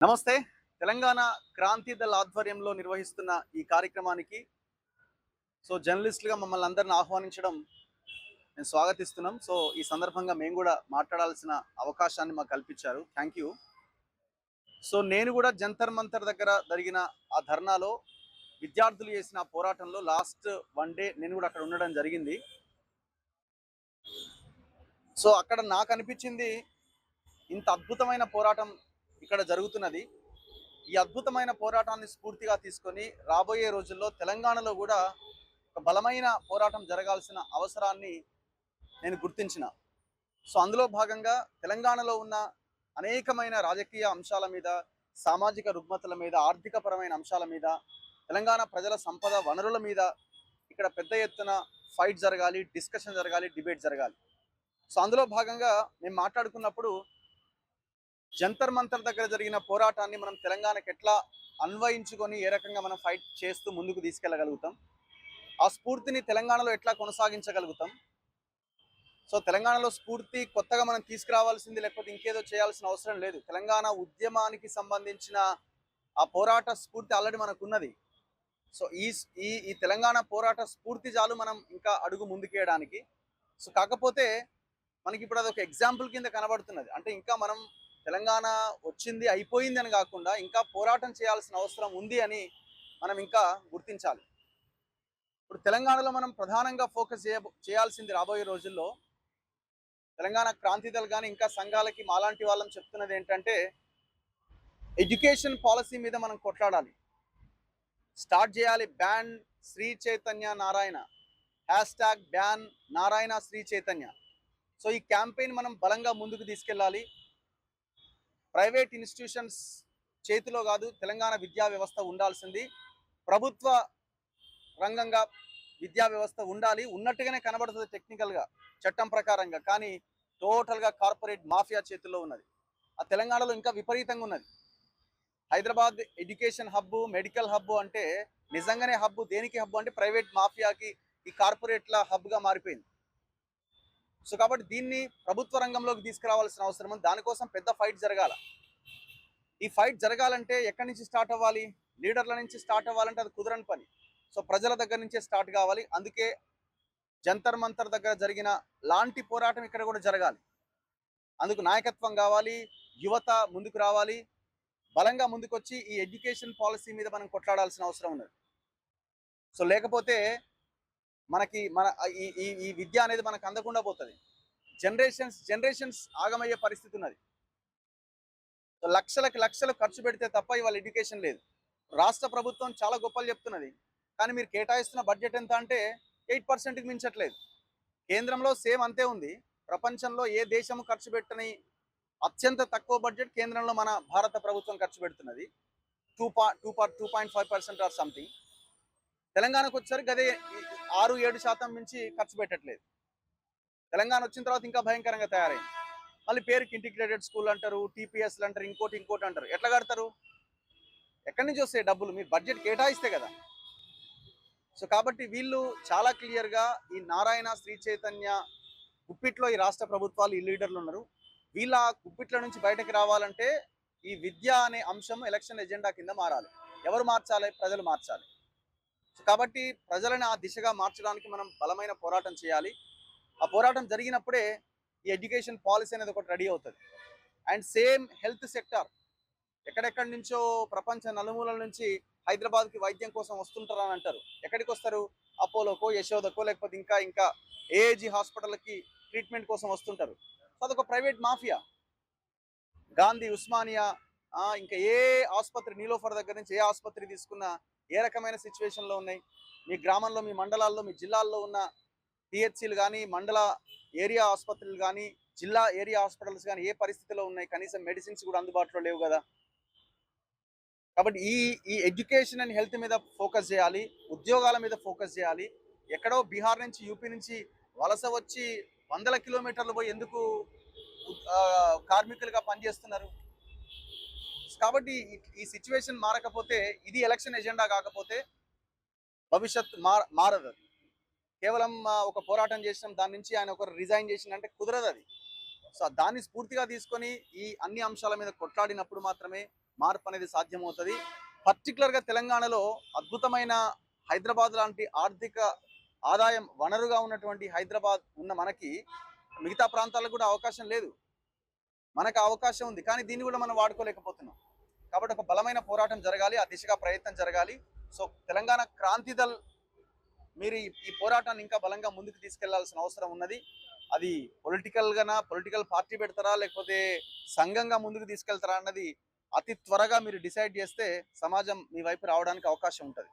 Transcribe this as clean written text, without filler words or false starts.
నమస్తే. తెలంగాణ క్రాంతి దళ్ ఆధ్వర్యంలో నిర్వహిస్తున్న ఈ కార్యక్రమానికి జర్నలిస్టులుగా మమ్మల్ని అందరిని ఆహ్వానించడం మేము స్వాగతిస్తున్నాం. ఈ సందర్భంగా మేము కూడా మాట్లాడాల్సిన అవకాశాన్ని మాకు కల్పించారు. Thank you. నేను కూడా జంతర్ మంతర్ దగ్గర జరిగిన ఆ ధర్నాలో విద్యార్థులు చేసిన పోరాటంలో లాస్ట్ వన్ డే నేను కూడా అక్కడ ఉండడం జరిగింది. అక్కడ నాకు అనిపించింది ఇంత అద్భుతమైన పోరాటం ఇక్కడ జరుగుతున్నది. ఈ అద్భుతమైన పోరాటాన్ని స్ఫూర్తిగా తీసుకొని రాబోయే రోజుల్లో తెలంగాణలో కూడా ఒక బలమైన పోరాటం జరగాల్సిన అవసరాన్ని నేను గుర్తించిన. అందులో భాగంగా తెలంగాణలో ఉన్న అనేకమైన రాజకీయ అంశాల మీద, సామాజిక రుగ్మతల మీద, ఆర్థికపరమైన అంశాల మీద, తెలంగాణ ప్రజల సంపద వనరుల మీద ఇక్కడ పెద్ద ఎత్తున ఫైట్ జరగాలి, డిస్కషన్ జరగాలి, డిబేట్ జరగాలి. అందులో భాగంగా మేము మాట్లాడుకున్నప్పుడు జంతర్ మంతర్ దగ్గర జరిగిన పోరాటాన్ని మనం తెలంగాణకి ఎట్లా అన్వయించుకొని ఏ రకంగా మనం ఫైట్ చేస్తూ ముందుకు తీసుకెళ్ళగలుగుతాం, ఆ స్ఫూర్తిని తెలంగాణలో ఎట్లా కొనసాగించగలుగుతాం. తెలంగాణలో స్ఫూర్తి కొత్తగా మనం తీసుకురావాల్సింది లేకపోతే ఇంకేదో చేయాల్సిన అవసరం లేదు. తెలంగాణ ఉద్యమానికి సంబంధించిన ఆ పోరాట స్ఫూర్తి ఆల్రెడీ మనకు ఉన్నది. ఈ ఈ ఈ తెలంగాణ పోరాట స్ఫూర్తి చాలు మనం ఇంకా అడుగు ముందుకేయడానికి. కాకపోతే మనకి ఇప్పుడు అదొక ఎగ్జాంపుల్ కింద కనబడుతున్నది. అంటే ఇంకా మనం తెలంగాణ వచ్చింది అయిపోయింది అని కాకుండా ఇంకా పోరాటం చేయాల్సిన అవసరం ఉంది అని మనం ఇంకా గుర్తించాలి. ఇప్పుడు తెలంగాణలో మనం ప్రధానంగా ఫోకస్ చేయాల్సింది రాబోయే రోజుల్లో తెలంగాణ క్రాంతి దళ్ కానీ ఇంకా సంఘాలకి మాలాంటి వాళ్ళని చెప్తున్నది ఏంటంటే ఎడ్యుకేషన్ పాలసీ మీద మనం కొట్లాడాలి. స్టార్ట్ చేయాలి. Ban Sri Chaitanya Narayana, hashtag ban Narayana Sri Chaitanya. ఈ క్యాంపెయిన్ మనం బలంగా ముందుకు తీసుకెళ్ళాలి. ప్రైవేట్ ఇన్స్టిట్యూషన్స్ చేతిలో కాదు తెలంగాణ విద్యా వ్యవస్థ ఉండాల్సింది. ప్రభుత్వ రంగంగా విద్యా వ్యవస్థ ఉండాలి. ఉన్నట్టుగానే కనబడుతుంది టెక్నికల్గా, చట్టం ప్రకారంగా. కానీ టోటల్గా కార్పొరేట్ మాఫియా చేతుల్లో ఉన్నది. ఆ తెలంగాణలో ఇంకా విపరీతంగా ఉన్నది. Hyderabad education hub, medical hub అంటే నిజంగానే హబ్బు. దేనికి హబ్బు అంటే ప్రైవేట్ మాఫియాకి, ఈ కార్పొరేట్ల హబ్గా మారిపోయింది. కాబట్టి దీన్ని ప్రభుత్వ రంగంలోకి తీసుకురావాల్సిన అవసరం ఉంది. దానికోసం పెద్ద ఫైట్ జరగాల. ఈ ఫైట్ జరగాలంటే ఎక్కడి నుంచి స్టార్ట్ అవ్వాలి? లీడర్ల నుంచి స్టార్ట్ అవ్వాలంటే అది కుదరని పని. ప్రజల దగ్గర నుంచే స్టార్ట్ కావాలి. అందుకే జంతర్ మంతర్ దగ్గర జరిగిన లాంటి పోరాటం ఇక్కడ కూడా జరగాలి. అందుకు నాయకత్వం కావాలి, యువత ముందుకు రావాలి, బలంగా ముందుకొచ్చి ఈ ఎడ్యుకేషన్ పాలసీ మీద మనం కొట్లాడాల్సిన అవసరం ఉన్నది. లేకపోతే మనకి ఈ విద్య అనేది మనకు అందకుండా పోతుంది. జనరేషన్స్ ఆగమయ్యే పరిస్థితి ఉన్నది. లక్షలు ఖర్చు పెడితే తప్ప ఇవాళ ఎడ్యుకేషన్ లేదు. రాష్ట్ర ప్రభుత్వం చాలా గొప్పలు చెప్తున్నది, కానీ మీరు కేటాయిస్తున్న బడ్జెట్ ఎంత అంటే 8%కి మించట్లేదు. కేంద్రంలో సేమ్ అంతే ఉంది. ప్రపంచంలో ఏ దేశము ఖర్చు పెట్టని అత్యంత తక్కువ బడ్జెట్ కేంద్రంలో మన భారత ప్రభుత్వం ఖర్చు పెడుతున్నది. 2.5% ఆర్ సంథింగ్. తెలంగాణకు వచ్చేసరికి అదే 6-7% మించి ఖర్చు పెట్టట్లేదు. తెలంగాణ వచ్చిన తర్వాత ఇంకా భయంకరంగా తయారైంది. మళ్ళీ పేరుకి ఇంటిగ్రేటెడ్ స్కూల్ అంటారు, టీపీఎస్లు అంటారు, ఇంకోటి అంటారు. ఎట్లా కడతారు? ఎక్కడి నుంచి వస్తాయి డబ్బులు? మీరు బడ్జెట్ కేటాయిస్తే కదా. కాబట్టి వీళ్ళు చాలా క్లియర్గా ఈ నారాయణ శ్రీ చైతన్య గుప్పిట్లో ఈ రాష్ట్ర ప్రభుత్వాలు, ఈ లీడర్లు ఉన్నారు. వీళ్ళ గుప్పిట్ల నుంచి బయటకు రావాలంటే ఈ విద్య అనే అంశం ఎలక్షన్ ఎజెండా కింద మారాలి. ఎవరు మార్చాలి? ప్రజలు మార్చాలి. కాబట్టి ప్రజలను ఆ దిశగా మార్చడానికి మనం బలమైన పోరాటం చేయాలి. ఆ పోరాటం జరిగినప్పుడే ఈ ఎడ్యుకేషన్ పాలసీ అనేది ఒకటి రెడీ అవుతుంది. అండ్ సేమ్ హెల్త్ సెక్టార్, ఎక్కడెక్కడి నుంచో ప్రపంచ నలుమూలల నుంచి హైదరాబాద్కి వైద్యం కోసం వస్తుంటారని అంటారు. ఎక్కడికి వస్తారు? అపోలోకో, యశోదకో, లేకపోతే ఇంకా ఏఏజీ హాస్పిటల్కి ట్రీట్మెంట్ కోసం వస్తుంటారు. అదొక ప్రైవేట్ మాఫియా. గాంధీ, ఉస్మానియా, ఇంకా ఏ ఆసుపత్రి, నీలోఫర్ దగ్గర నుంచి ఏ ఆసుపత్రి తీసుకున్నా ఏ రకమైన సిచ్యువేషన్లో ఉన్నాయి? మీ గ్రామంలో, మీ మండలాల్లో, మీ జిల్లాల్లో ఉన్న పిహెచ్సిలు కానీ, మండల ఏరియా ఆసుపత్రులు కానీ, జిల్లా ఏరియా హాస్పిటల్స్ కానీ ఏ పరిస్థితిలో ఉన్నాయి? కనీసం మెడిసిన్స్ కూడా అందుబాటులో లేవు కదా. కాబట్టి ఈ ఎడ్యుకేషన్ అండ్ హెల్త్ మీద ఫోకస్ చేయాలి. ఉద్యోగాల మీద ఫోకస్ చేయాలి. ఎక్కడో బీహార్ నుంచి, యూపీ నుంచి వలస వచ్చి 100 కిలోమీటర్లు పోయి ఎందుకు కార్మికులుగా పనిచేస్తున్నారు? కాబట్టి ఈ సిచ్యువేషన్ మారకపోతే, ఇది ఎలక్షన్ ఎజెండా కాకపోతే భవిష్యత్ మారదు. కేవలం ఒక పోరాటం చేసినాం, దాని నుంచి ఆయన ఒకరు రిజైన్ చేసినంటే కుదరదు అది. దాన్ని స్ఫూర్తిగా తీసుకొని ఈ అన్ని అంశాల మీద కొట్లాడినప్పుడు మాత్రమే మార్పు అనేది సాధ్యమవుతుంది. పర్టికులర్గా తెలంగాణలో అద్భుతమైన హైదరాబాద్ లాంటి ఆర్థిక ఆదాయం వనరుగా ఉన్నటువంటి హైదరాబాద్ ఉన్న మనకి మిగతా ప్రాంతాలకు కూడా అవకాశం లేదు. మనకు అవకాశం ఉంది, కానీ దీన్ని కూడా మనం వాడుకోలేకపోతున్నాం. కాబట్టి ఒక బలమైన పోరాటం జరగాలి, ఆ దిశగా ప్రయత్నం జరగాలి. సో తెలంగాణ క్రాంతి దళ్ మీరు ఈ పోరాటాన్ని ఇంకా బలంగా ముందుకు తీసుకెళ్లాల్సిన అవసరం ఉన్నది. అది పొలిటికల్ పార్టీ పెడతారా, లేకపోతే సంఘంగా ముందుకు తీసుకెళ్తారా అన్నది అతి త్వరగా మీరు డిసైడ్ చేస్తే సమాజం మీ వైపు రావడానికి అవకాశం ఉంటుంది.